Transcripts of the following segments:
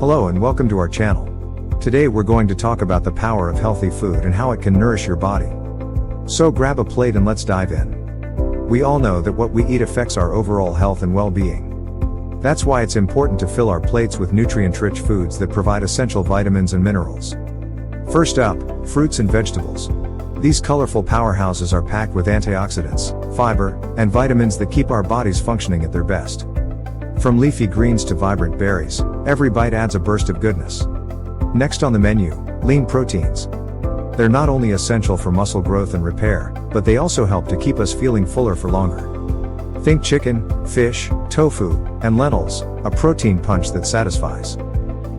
Hello and welcome to our channel. Today we're going to talk about the power of healthy food and how it can nourish your body. So grab a plate and let's dive in. We all know that what we eat affects our overall health and well-being. That's why it's important to fill our plates with nutrient-rich foods that provide essential vitamins and minerals. First up, fruits and vegetables. These colorful powerhouses are packed with antioxidants, fiber, and vitamins that keep our bodies functioning at their best. From leafy greens to vibrant berries, every bite adds a burst of goodness. Next on the menu, lean proteins. They're not only essential for muscle growth and repair, but they also help to keep us feeling fuller for longer. Think chicken, fish, tofu, and lentils, a protein punch that satisfies.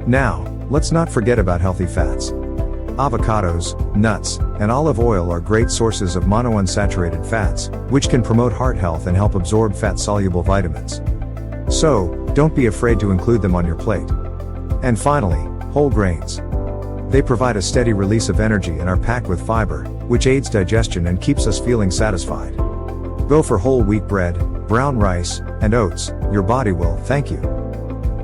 Now, let's not forget about healthy fats. Avocados, nuts, and olive oil are great sources of monounsaturated fats, which can promote heart health and help absorb fat-soluble vitamins. So, don't be afraid to include them on your plate. And finally, whole grains. They provide a steady release of energy and are packed with fiber, which aids digestion and keeps us feeling satisfied. Go for whole wheat bread, brown rice, and oats, your body will thank you.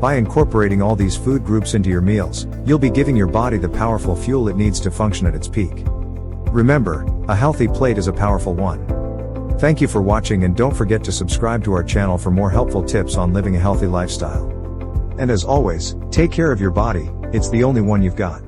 By incorporating all these food groups into your meals, you'll be giving your body the powerful fuel it needs to function at its peak. Remember, a healthy plate is a powerful one. Thank you for watching and don't forget to subscribe to our channel for more helpful tips on living a healthy lifestyle. And as always, take care of your body, it's the only one you've got.